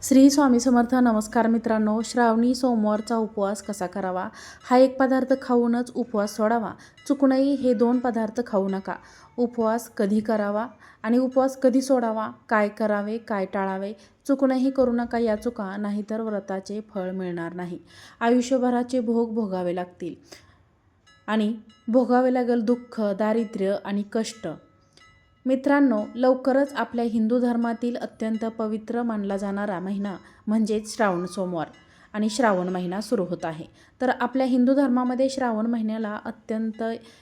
श्री स्वामी समर्थ. नमस्कार मित्रांनो. श्रावणी सोमवारचा उपवास कसा करावा? हा एक पदार्थ खाऊनच उपवास सोडावा. चुकूनही हे दोन पदार्थ खाऊ नका. उपवास कधी करावा आणि उपवास कधी सोडावा, काय करावे, काय टाळावे, चुकूनही करू नका या चुका, नाहीतर व्रताचे फळ मिळणार नाही. आयुष्यभराचे भोग भोगावे लागतील आणि भोगावे लागेल दुःख, दारिद्र्य आणि कष्ट. मित्रांनो, लवकरच आपल्या हिंदू धर्मातील अत्यंत पवित्र मानला जाणारा महिना म्हणजेच श्रावण सोमवार आणि श्रावण महिना सुरू होत आहे. तर आपल्या हिंदू धर्मामध्ये श्रावण महिन्याला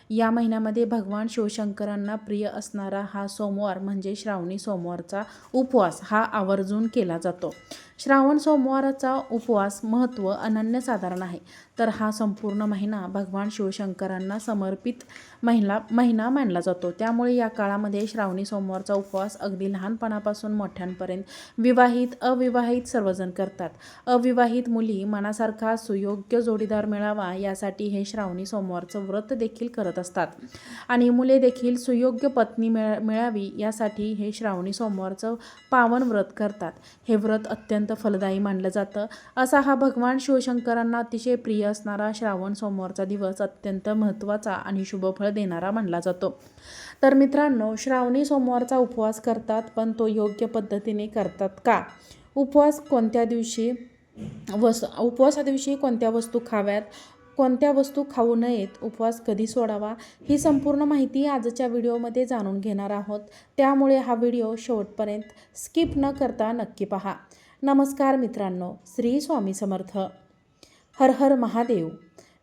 या महिन्यामध्ये भगवान शिवशंकरांना प्रिय असणारा हा सोमवार म्हणजे श्रावणी सोमवारचा उपवास हा आवर्जून केला जातो. श्रावण सोमवाराचा उपवास महत्त्व अनन्यसाधारण आहे. तर हा संपूर्ण महिना भगवान शिवशंकरांना समर्पित महिना मानला जातो. त्यामुळे या काळामध्ये श्रावणी सोमवारचा उपवास अगदी लहानपणापासून मोठ्यांपर्यंत विवाहित अविवाहित सर्वजण करतात. अविवाहित मुली मनासारखा सुयोग्य जोडीदार मिळावा यासाठी हे श्रावणी सोमवारचं व्रत देखील करत असतात आणि मुले देखील सुयोग्य पत्नी मिळावी यासाठी हे श्रावणी सोमवारचं पावन व्रत करतात. हे व्रत अत्यंत फलदायी मानलं जातं. असा हा भगवान शिवशंकरांना अतिशय प्रिय असणारा श्रावण सोमवारचा दिवस अत्यंत महत्त्वाचा आणि शुभफळ देणारा मानला जातो. तर मित्रांनो, श्रावणी सोमवारचा उपवास करतात, पण तो योग्य पद्धतीने करतात का? उपवासा दिवशी कोणत्या वस्तू खाव्यात, कोणत्या वस्तू खाऊ नयेत, उपवास कधी सोडावा, ही संपूर्ण माहिती आजच्या व्हिडिओमध्ये जाणून घेणार आहोत. त्यामुळे हा व्हिडिओ शेवटपर्यंत स्किप न करता नक्की पहा. नमस्कार मित्रांनो. श्री स्वामी समर्थ. हर हर महादेव.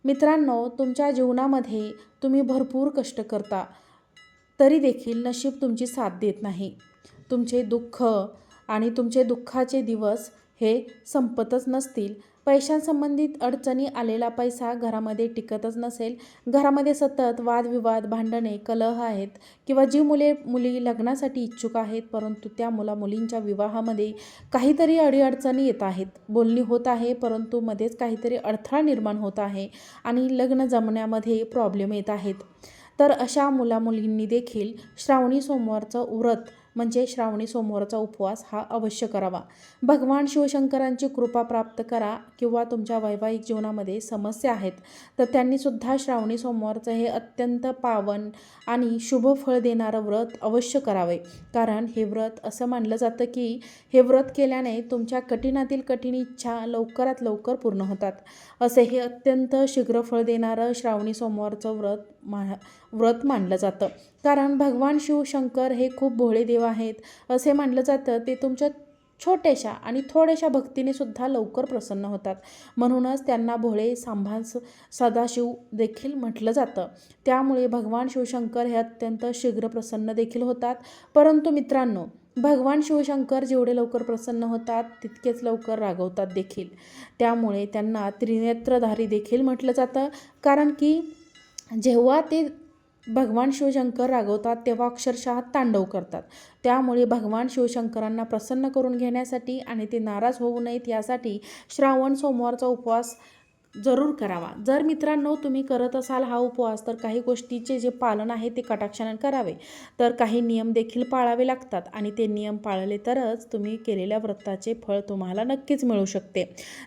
मित्रांनो, तुमच्या जीवनामध्ये तुम्ही भरपूर कष्ट करता, तरी देखील नशीब तुमची साथ देत नाही. तुमचे दुःख आणि तुमचे दुःखाचे दिवस हे संपतच नसतील. पैशांसंबंधित अडचणी आलेला पैसा घरामध्ये टिकतच नसेल. घरामध्ये सतत वादविवाद, भांडणे, कलह आहेत किंवा जी मुली लग्नासाठी इच्छुक आहेत, परंतु त्या मुलींच्या विवाहामध्ये काहीतरी अडीअडचणी येत आहेत. बोलणी होत आहे, परंतु मध्येच काहीतरी अडथळा निर्माण होत आहे आणि लग्न जमण्यामध्ये प्रॉब्लेम येत आहेत. तर अशा मुलींनी देखील श्रावणी सोमवारचं व्रत म्हणजे श्रावणी सोमवारचा उपवास हा अवश्य करावा. भगवान शिवशंकरांची कृपा प्राप्त करा किंवा तुमच्या वैवाहिक जीवनामध्ये समस्या आहेत तर त्यांनीसुद्धा श्रावणी सोमवारचं हे अत्यंत पावन आणि शुभ फळ देणारं व्रत अवश्य करावे. कारण हे व्रत असं मानलं जातं की हे व्रत केल्याने तुमच्या कठीणातील कठीण इच्छा लवकरात लवकर पूर्ण होतात. असे हे अत्यंत शीघ्र फळ देणारं श्रावणी सोमवारचं व्रत मानलं जातं. कारण भगवान शिवशंकर हे खूप भोळे देव आहेत असे मानलं जातं. ते तुमच्या छोट्याशा आणि थोड्याशा भक्तीने सुद्धा लवकर प्रसन्न होतात. म्हणूनच त्यांना भोळे सदाशिव देखील म्हटलं जातं. त्यामुळे भगवान शिवशंकर हे अत्यंत शीघ्र प्रसन्न देखील होतात. परंतु मित्रांनो, भगवान शिवशंकर जेवढे लवकर प्रसन्न होतात तितकेच लवकर रागवतात देखील. त्यामुळे त्यांना त्रिनेत्रधारी देखील म्हटलं जातं. कारण की जेव्हा ते भगवान शिवशंकर रागवतात तेव्हा अक्षरशः तांडव करतात. त्यामुळे भगवान शिवशंकरांना प्रसन्न करून घेण्यासाठी आणि ते नाराज होऊ नयेत यासाठी श्रावण सोमवारचा उपवास जरूर करावा. जर मित्रांनो तुम्ही करत असाल हा उपवास तर काही गोष्टीचे जे पालन आहे ते कटाक्षाने करावे. तर काही नियम देखील पाळावे लागतात आणि ते नियम पाळले तरच तुम्ही केलेल्या व्रताचे फळ तुम्हाला नक्कीच मिळू शकते.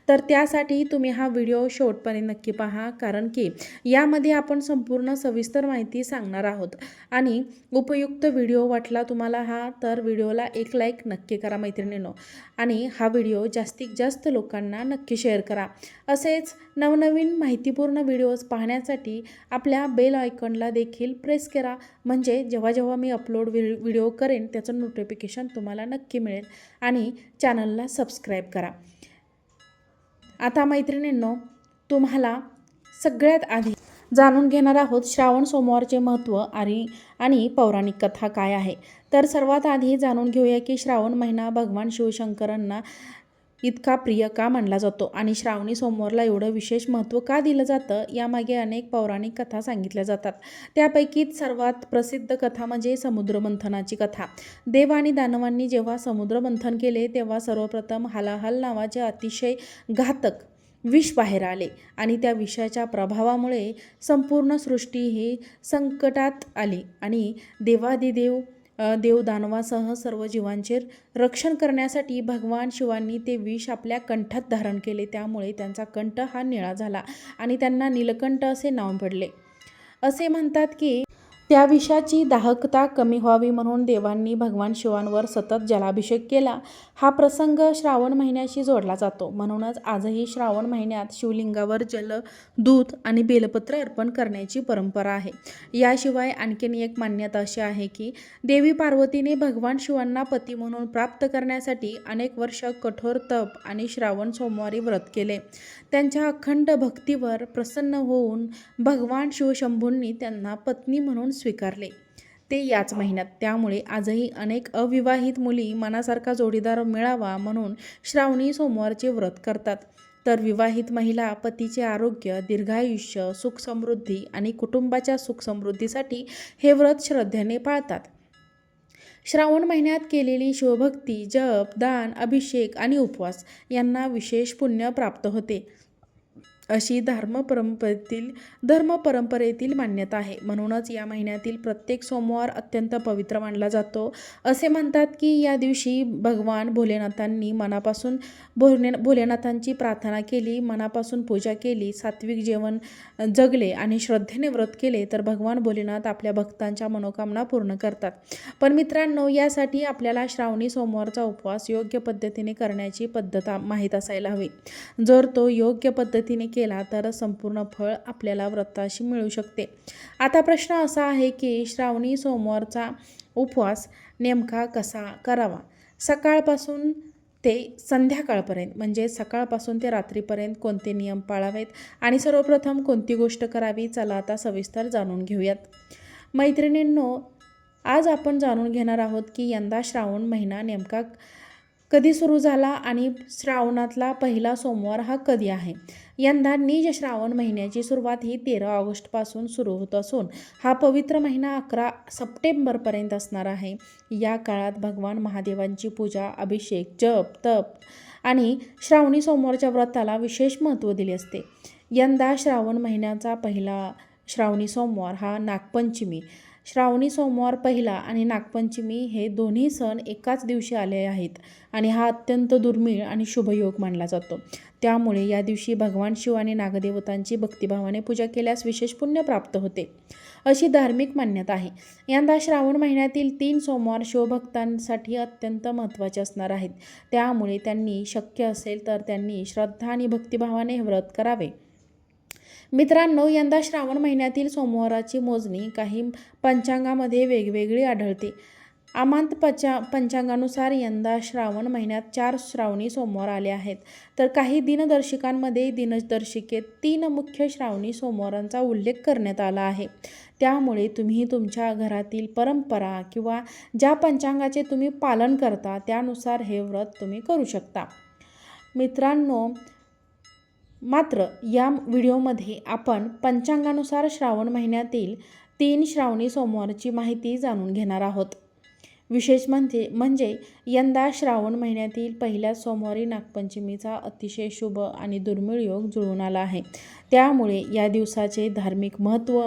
तर त्यासाठी तुम्ही हा व्हिडिओ शेवटपर्यंत नक्की पहा. कारण की यामध्ये आपण संपूर्ण सविस्तर माहिती सांगणार आहोत आणि उपयुक्त व्हिडिओ वाटला तुम्हाला हा तर व्हिडिओला एक लाईक नक्की करा मैत्रिणींनो आणि हा व्हिडिओ जास्तीत जास्त लोकांना नक्की शेअर करा. असेच नवनवीन माहितीपूर्ण व्हिडिओज पाहण्यासाठी आपल्या बेल आयकॉनला देखील प्रेस करा. म्हणजे जेव्हा जेव्हा मी अपलोड व्हिडिओ करेन त्याचं नोटिफिकेशन तुम्हाला नक्की मिळेल आणि चॅनलला सबस्क्राईब करा. आता मैत्रिणींनो, तुम्हाला सगळ्यात आधी जाणून घेणार आहोत श्रावण सोमवारचे महत्त्व आणि पौराणिक कथा काय आहे. तर सर्वात आधी जाणून घेऊया की श्रावण महिना भगवान शिवशंकरांना इतका प्रिय का मानला जातो आणि श्रावणी सोमवारला एवढं विशेष महत्त्व का दिलं जातं यामागे अनेक पौराणिक कथा सांगितल्या जातात. त्यापैकी सर्वात प्रसिद्ध कथा म्हणजे समुद्रमंथनाची कथा. देव आणि दानवांनी जेव्हा समुद्रमंथन केले तेव्हा सर्वप्रथम हलाहल नावाचे अतिशय घातक विष बाहेर आले आणि त्या विषाच्या प्रभावामुळे संपूर्ण सृष्टी ही संकटात आली आणि देवादिदेव देवदानवासह सर्व जीवांचे रक्षण करण्यासाठी भगवान शिवांनी ते विष आपल्या कंठात धारण केले. त्यामुळे त्यांचा कंठ हा निळा झाला आणि त्यांना नीलकंठ असे नाव पडले. असे म्हणतात की त्या विषाची दाहकता कमी व्हावी म्हणून देवांनी भगवान शिवांवर सतत जलाभिषेक केला. हा प्रसंग श्रावण महिन्याशी जोडला जातो. म्हणूनच आजही श्रावण महिन्यात शिवलिंगावर जल, दूध आणि बेलपत्र अर्पण करण्याची परंपरा आहे. याशिवाय आणखीन एक मान्यता अशी आहे की देवी पार्वतीने भगवान शिवांना पती म्हणून प्राप्त करण्यासाठी अनेक वर्ष कठोर तप आणि श्रावण सोमवारी व्रत केले. त्यांच्या अखंड भक्तीवर प्रसन्न होऊन भगवान शिवशंभूंनी त्यांना पत्नी म्हणून स्वीकारले, ते याच महिन्यात. त्यामुळे आजही अनेक अविवाहित मुली मनासारखा जोडीदार मिळावा म्हणून श्रावणी सोमवारचे व्रत करतात. तर विवाहित महिला पतीचे आरोग्य, दीर्घायुष्य, सुखसमृद्धी आणि कुटुंबाच्या सुखसमृद्धीसाठी हे व्रत श्रद्धेने पाळतात. श्रावण महिन्यात केलेली शिवभक्ती, जप, दान, अभिषेक आणि उपवास यांना विशेष पुण्य प्राप्त होते, अशी धर्मपरंपरेतील मान्यता आहे. म्हणूनच या महिन्यातील प्रत्येक सोमवार अत्यंत पवित्र मानला जातो. असे म्हणतात की या दिवशी भगवान भोलेनाथांनी मनापासून भोलेनाथांची प्रार्थना केली, मनापासून पूजा केली, सात्विक जेवण जगले आणि श्रद्धेने व्रत केले तर भगवान भोलेनाथ आपल्या भक्तांच्या मनोकामना पूर्ण करतात. पण मित्रांनो, यासाठी आपल्याला श्रावणी सोमवारचा उपवास योग्य पद्धतीने करण्याची पद्धत माहीत असायला हवी. जर तो योग्य पद्धतीने केला तर संपूर्ण फळ आपल्याला व्रताशी मिळू शकते. आता प्रश्न असा आहे की श्रावणी सोमवारचा उपवास नेमका कसा करावा? सकाळपासून ते संध्याकाळपर्यंत म्हणजे सकाळपासून ते रात्रीपर्यंत कोणते नियम पाळावेत आणि सर्वप्रथम कोणती गोष्ट करावी, चला आता सविस्तर जाणून घेऊयात. मैत्रिणींनो, आज आपण जाणून घेणार आहोत की यंदा श्रावण महिना नेमका कधी सुरू झाला आणि श्रावणातला पहिला सोमवार हा कधी आहे. यंदा निज श्रावण महिन्याची सुरुवात ही 13 ऑगस्टपासून सुरू होत असून हा पवित्र महिना 11 सप्टेंबरपर्यंत असणार आहे. या काळात भगवान महादेवांची पूजा, अभिषेक, जप, तप आणि श्रावणी सोमवारच्या व्रताला विशेष महत्त्व दिले असते. यंदा श्रावण महिन्याचा पहिला श्रावणी सोमवार हा नागपंचमी. श्रावणी सोमवार पहिला आणि नागपंचमी हे दोन्ही सण एकाच दिवशी आले आहेत आणि हा अत्यंत दुर्मिळ आणि शुभयोग मानला जातो. त्यामुळे या दिवशी भगवान शिव आणि नागदेवतांची भक्तिभावाने पूजा केल्यास विशेष पुण्य प्राप्त होते, अशी धार्मिक मान्यता आहे. यंदा श्रावण महिन्यातील 3 सोमवार शिवभक्तांसाठी अत्यंत महत्त्वाचे असणार आहेत. त्यामुळे त्यांनी शक्य असेल तर त्यांनी श्रद्धा आणि भक्तिभावाने हे व्रत करावे. मित्रांनो, यंदा श्रावण महिन्यातील सोमवाराची मोजणी काही पंचांगामध्ये वेगवेगळी आढळते. आमांत पंचांगानुसार यंदा श्रावण महिन्यात 4 श्रावणी सोमवार आले आहेत, तर काही दिनदर्शिकांमध्ये दिनदर्शिकेत 3 मुख्य श्रावणी सोमवारांचा उल्लेख करण्यात आला आहे. त्यामुळे तुम्ही तुमच्या घरातील परंपरा किंवा ज्या पंचांगाचे तुम्ही पालन करता त्यानुसार हे व्रत तुम्ही करू शकता. मित्रांनो, मात्र या व्हिडिओमध्ये आपण पंचांगानुसार श्रावण महिन्यातील 3 श्रावणी सोमवारची माहिती जाणून घेणार आहोत. विशेष म्हणजे यंदा श्रावण महिन्यातील पहिल्या सोमवारी नागपंचमीचा अतिशय शुभ आणि दुर्मिळ योग जुळून आला आहे. त्यामुळे या दिवसाचे धार्मिक महत्त्व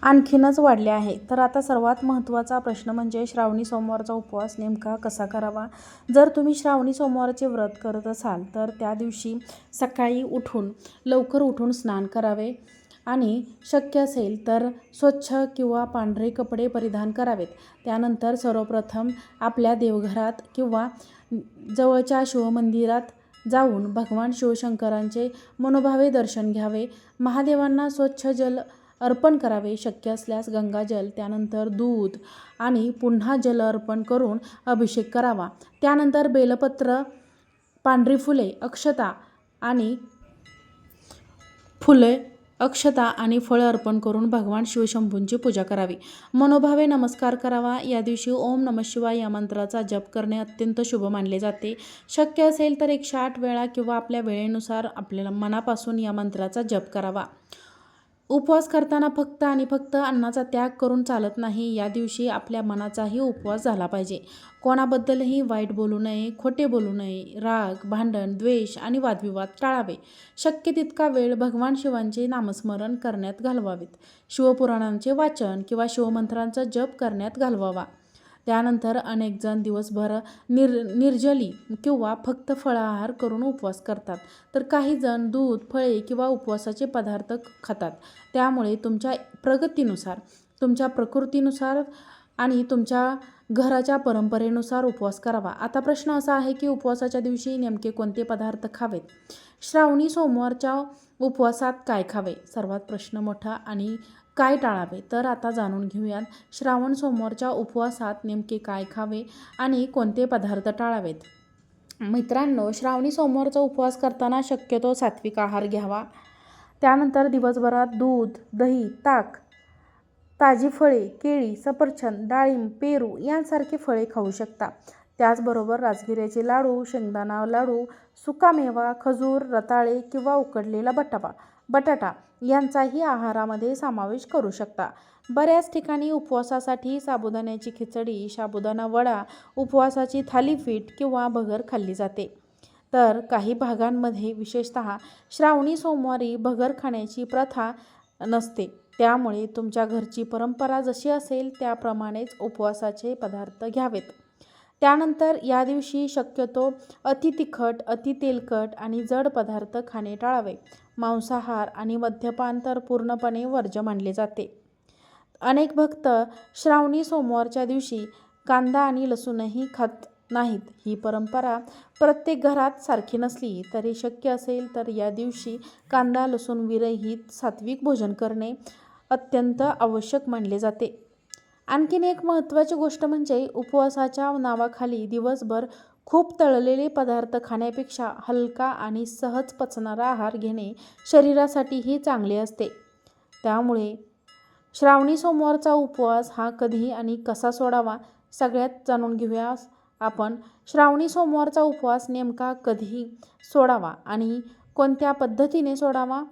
आणखीनच वाढले आहे. तर आता सर्वात महत्त्वाचा प्रश्न म्हणजे श्रावणी सोमवारचा उपवास नेमका कसा करावा. जर तुम्ही श्रावणी सोमवारचे व्रत करत असाल तर त्या दिवशी सकाळी लवकर उठून स्नान करावे आणि शक्य असेल तर स्वच्छ किंवा पांढरे कपडे परिधान करावेत. त्यानंतर सर्वप्रथम आपल्या देवघरात किंवा जवळच्या शिवमंदिरात जाऊन भगवान शिवशंकरांचे मनोभावे दर्शन घ्यावे. महादेवांना स्वच्छ जल अर्पण करावे, शक्य असल्यास गंगाजल, त्यानंतर दूध आणि पुन्हा जल अर्पण करून अभिषेक करावा. त्यानंतर बेलपत्र, पांढरी फुले, अक्षता आणि फळं अर्पण करून भगवान शिवशंभूंची पूजा करावी. मनोभावे नमस्कार करावा. या दिवशी ओम नमः शिवाय या मंत्राचा जप करणे अत्यंत शुभ मानले जाते. शक्य असेल तर 108 वेळा किंवा आपल्या वेळेनुसार आपल्याला मनापासून या मंत्राचा जप करावा. उपवास करताना फक्त अन्नाचा त्याग करून चालत नाही. या दिवशी आपल्या मनाचाही उपवास झाला पाहिजे. कोणाबद्दलही वाईट बोलू नये, खोटे बोलू नये, राग, भांडण, द्वेष आणि वादविवाद टाळावे. शक्य तितका वेळ भगवान शिवांचे नामस्मरण करण्यात घालवावेत. शिवपुराणांचे वाचन किंवा शिवमंत्रांचा जप करण्यात घालवावा. त्यानंतर अनेक जण दिवसभर निर्जली किंवा फक्त फळाहार करून उपवास करतात, तर काही जण दूध, फळे किंवा उपवासाचे पदार्थ खातात. त्यामुळे तुमच्या प्रगतीनुसार, तुमच्या प्रकृतीनुसार आणि तुमच्या घराच्या परंपरेनुसार उपवास करावा. आता प्रश्न असा आहे की उपवासाच्या दिवशी नेमके कोणते पदार्थ खावेत? श्रावणी सोमवारच्या उपवासात काय खावे? सर्वात प्रश्न मोठा. आणि काय टाळावे? तर आता जाणून घेऊयात श्रावण सोमवारच्या उपवासात नेमके काय खावे आणि कोणते पदार्थ टाळावेत. मित्रांनो, श्रावणी सोमवारचा उपवास करताना शक्यतो सात्विक आहार घ्यावा. त्यानंतर दिवसभरात दूध, दही, ताक, ताजी फळे, केळी, सफरचंद, डाळिंब, पेरू यांसारखे फळे खाऊ शकता. त्याचबरोबर राजगिऱ्याचे लाडू, शेंगदाणा लाडू, सुकामेवा, खजूर, रताळे किंवा उकडलेला बटाटा यांचाही आहारामध्ये समावेश करू शकता. बऱ्याच ठिकाणी उपवासासाठी साबुदाण्याची खिचडी, साबुदाणा वडा, उपवासाची थालीपीठ किंवा भगर खाल्ली जाते. तर काही भागांमध्ये विशेषतः श्रावणी सोमवारी भगर खाण्याची प्रथा नसते. त्यामुळे तुमच्या घरची परंपरा जशी असेल त्याप्रमाणेच उपवासाचे पदार्थ घ्यावेत. त्यानंतर या दिवशी शक्यतो अति तिखट, अति तेलकट आणि जड पदार्थ खाणे टाळावे. मांसाहार आणि मद्यपान तर पूर्णपणे वर्ज्य मानले जाते. अनेक भक्त श्रावणी सोमवारच्या दिवशी कांदा आणि लसूणही खात नाहीत. ही परंपरा प्रत्येक घरात सारखी नसली तरी शक्य असेल तर या दिवशी कांदा लसूण विरहित सात्विक भोजन करणे अत्यंत आवश्यक मानले जाते. आणखीन एक महत्त्वाची गोष्ट म्हणजे उपवासाच्या नावाखाली दिवसभर खूप तळलेले पदार्थ खाण्यापेक्षा हलका आणि सहज पचणारा आहार घेणे शरीरासाठीही चांगले असते. त्यामुळे श्रावणी सोमवारचा उपवास हा कधी आणि कसा सोडावा सगळ्यात जाणून घेऊया आपण. श्रावणी सोमवारचा उपवास नेमका कधी सोडावा आणि कोणत्या पद्धतीने सोडावा?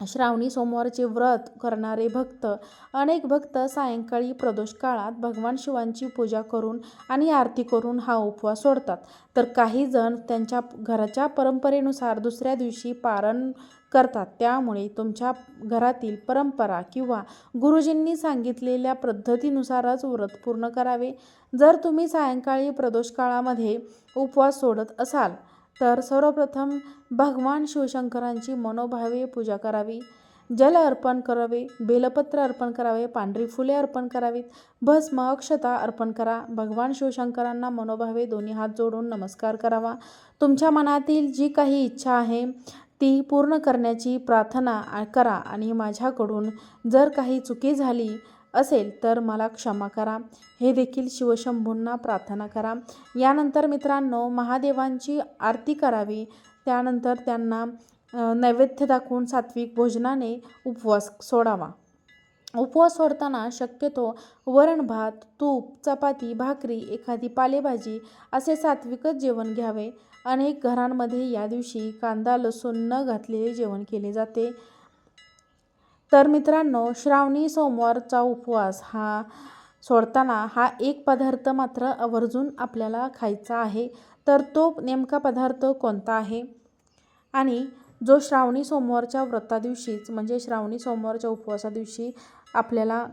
श्रावणी सोमवारचे व्रत करणारे अनेक भक्त सायंकाळी प्रदोष काळात भगवान शिवांची पूजा करून आणि आरती करून हा उपवास सोडतात. तर काही जण त्यांच्या घराच्या परंपरेनुसार दुसऱ्या दिवशी पारण करतात. त्यामुळे तुमच्या घरातील परंपरा किंवा गुरुजींनी सांगितलेल्या पद्धतीनुसारच व्रत पूर्ण करावे. जर तुम्ही सायंकाळी प्रदोष काळामध्ये उपवास सोडत असाल तर सर्वप्रथम भगवान शिवशंकरांची मनोभावे पूजा करावी. जल अर्पण करावे, बेलपत्र अर्पण करावे, पांढरी फुले अर्पण करावीत, भस्म अक्षता अर्पण करा. भगवान शिवशंकरांना मनोभावे दोन्ही हात जोडून नमस्कार करावा. तुमच्या मनातील जी काही इच्छा आहे ती पूर्ण करण्याची प्रार्थना करा आणि माझ्याकडून जर काही चुकी झाली असेल तर मला क्षमा करा, हे देखील शिवशंभूंना प्रार्थना करा. यानंतर मित्रांनो, महादेवांची आरती करावी. त्यानंतर त्यांना नैवेद्य दाखवून सात्विक भोजनाने उपवास सोडावा. उपवास सोडताना शक्यतो वरण भात, तूप, चपाती, भाकरी, एखादी पालेभाजी असे सात्विकच जेवण घ्यावे. अनेक घरांमध्ये या दिवशी कांदा लसूण न घातलेले जेवण केले जाते. तर मित्रांनो, श्रावणी सोमवारचा उपवास हा सोडताना हा एक पदार्थ मात्र आवर्जून आपल्याला खायचा आहे. तर तो नेमका पदार्थ कोणता आहे? आणि जो श्रावणी सोमवारच्या व्रतादिवशीच म्हणजे श्रावणी सोमवारच्या उपवासा दिवशी आपल्याला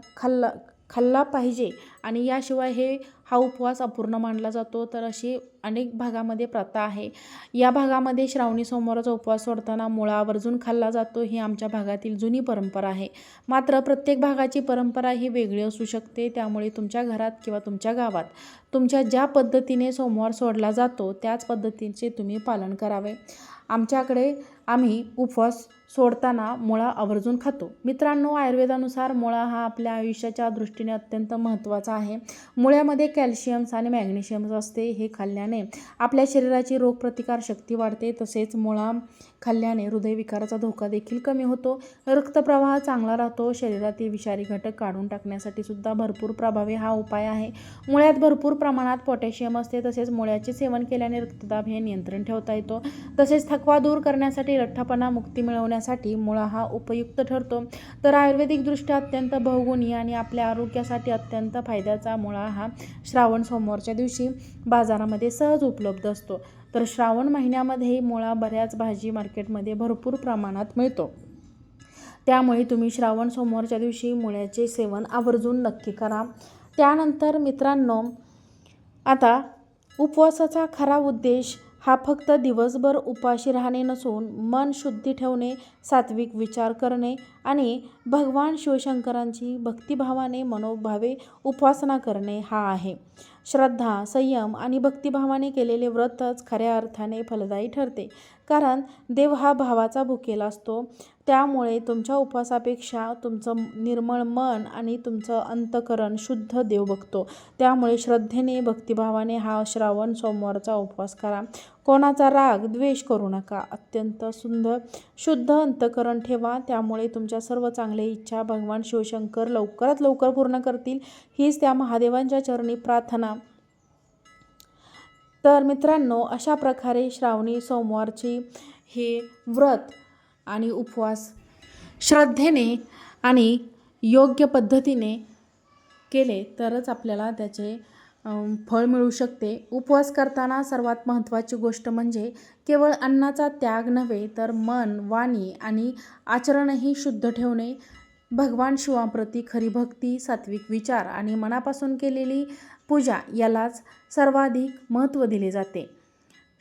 खाल्ला पाहिजे आणि याशिवाय हा उपवास अपूर्ण मानला जातो. तर अशी अनेक भागामध्ये प्रथा आहे. या भागामध्ये श्रावणी सोमवारचा उपवास सोडताना मुळा आवर्जून खाल्ला जातो. ही आमच्या भागातील जुनी परंपरा आहे. मात्र प्रत्येक भागाची परंपरा ही वेगळी असू शकते. त्यामुळे तुमच्या घरात किंवा तुमच्या गावात तुमच्या ज्या पद्धतीने सोमवार सोडला जातो त्याच पद्धतीचे तुम्ही पालन करावे. आमच्याकडे आम्ही उपवास सोडताना मुळा आवर्जून खातो. मित्रांनो, आयुर्वेदानुसार मुळा हा आपल्या आयुष्याच्या दृष्टीने अत्यंत महत्त्वाचा आहे. मुळ्यामध्ये कॅल्शियम्स आणि मॅग्नेशियम्स असते. हे खाल्ल्याने आपल्या शरीराची रोगप्रतिकार शक्ती वाढते. तसेच मुळा खाल्ल्याने हृदयविकाराचा धोका देखील कमी होतो. रक्तप्रवाह चांगला राहतो. शरीरातील विषारी घटक काढून टाकण्यासाठी सुद्धा भरपूर प्रभावी हा उपाय आहे. मुळ्यात भरपूर प्रमाणात पोटॅशियम असते. तसेच मुळ्याचे सेवन केल्याने रक्तदाब हे नियंत्रण ठेवता येतो. तसेच थकवा दूर करण्यासाठी, लठ्ठपणा मुक्ती मिळवण्यासाठी मुळा हा उपयुक्त ठरतो. तर आयुर्वेदिकदृष्ट्या अत्यंत बहुगुणी आणि आपल्या आरोग्यासाठी अत्यंत फायद्याचा मुळा हा श्रावण सोमवारच्या दिवशी बाजारामध्ये सहज उपलब्ध असतो. तर श्रावण महिन्यामध्ये मुळा बऱ्याच भाजी मार्केटमध्ये भरपूर प्रमाणात मिळतो. त्यामुळे तुम्ही श्रावण सोमवारच्या दिवशी मुळ्याचे सेवन आवर्जून नक्की करा. त्यानंतर मित्रांनो, आता उपवासाचा खरा उद्देश हा फक्त दिवसभर उपाशी राहणे नसून मन शुद्धी ठेवणे, सात्विक विचार करणे आणि भगवान शिवशंकरांची भक्तिभावाने मनोभावे उपासना करणे हा आहे. श्रद्धा, संयम आणि भक्तिभावाने केलेले व्रतच खऱ्या अर्थाने फलदायी ठरते. कारण देव हा भावाचा भुकेला असतो. त्यामुळे तुमच्या उपवासापेक्षा तुमचं निर्मळ मन आणि तुमचं अंतःकरण शुद्ध देव बघतो. त्यामुळे श्रद्धेने, भक्तिभावाने हा श्रावण सोमवारचा उपवास करा. कोणाचा राग, द्वेष करू नका. अत्यंत शुद्ध अंतःकरण ठेवा. त्यामुळे तुमच्या सर्व चांगल्या इच्छा भगवान शिवशंकर लवकरात लवकर पूर्ण करतील, हीच त्या महादेवांच्या चरणी प्रार्थना. तर मित्रांनो, अशा प्रकारे श्रावणी सोमवारची हे व्रत आणि उपवास श्रद्धेने आणि योग्य पद्धतीने केले तरच आपल्याला त्याचे फळ मिळू शकते. उपवास करताना सर्वात महत्त्वाची गोष्ट म्हणजे केवळ अन्नाचा त्याग नव्हे तर मन, वाणी आणि आचरणही शुद्ध ठेवणे. भगवान शिवाप्रती खरी भक्ती, सात्विक विचार आणि मनापासून केलेली पूजा यालाच सर्वाधिक महत्त्व दिले जाते.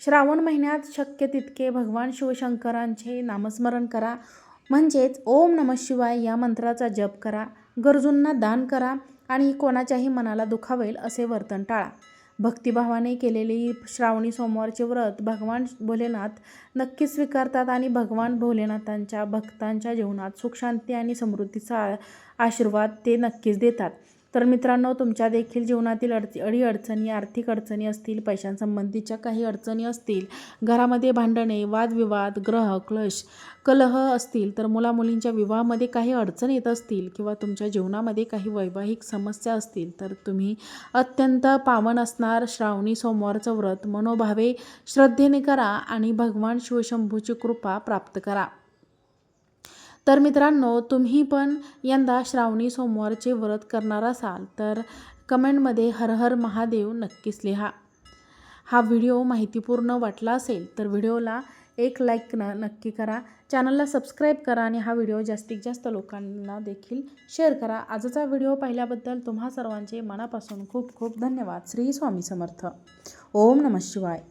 श्रावण महिन्यात शक्य तितके भगवान शिवशंकरांचे नामस्मरण करा. म्हणजेच ओम नमः शिवाय या मंत्राचा जप करा. गरजूंना दान करा आणि कोणाच्याही मनाला दुखावेल असे वर्तन टाळा. भक्तिभावाने केलेली श्रावणी सोमवारचे व्रत भगवान भोलेनाथ नक्कीच स्वीकारतात आणि भगवान भोलेनाथांच्या भक्तांच्या जीवनात सुख, शांती आणि समृद्धीचा आशीर्वाद ते नक्कीच देतात. तर मित्रांनो, तुमच्या देखील जीवनातील अडीअडचणी, आर्थिक अडचणी असतील, पैशांसंबंधीच्या काही अडचणी असतील, घरामध्ये भांडणे, वादविवाद, ग्रह क्लेश, कलह असतील, तर मुलामुलींच्या विवाहामध्ये काही अडचण येत असतील किंवा तुमच्या जीवनामध्ये काही वैवाहिक समस्या असतील, तर तुम्ही अत्यंत पावन असणार श्रावणी सोमवारचं व्रत मनोभावे श्रद्धेने करा आणि भगवान शिवशंभूची कृपा प्राप्त करा. तर मित्रांनो, तुम्ही पण यंदा श्रावणी सोमवारचे व्रत करणार असाल तर कमेंटमध्ये हर हर महादेव नक्कीच लिहा. हा व्हिडिओ माहितीपूर्ण वाटला असेल तर व्हिडिओला एक लाईक नक्की करा. चॅनलला सबस्क्राईब करा आणि हा व्हिडिओ जास्तीत जास्त लोकांना देखील शेअर करा. आजचा व्हिडिओ पाहिल्याबद्दल तुम्हा सर्वांचे मनापासून खूप खूप धन्यवाद. श्री स्वामी समर्थ. ओम नमः शिवाय.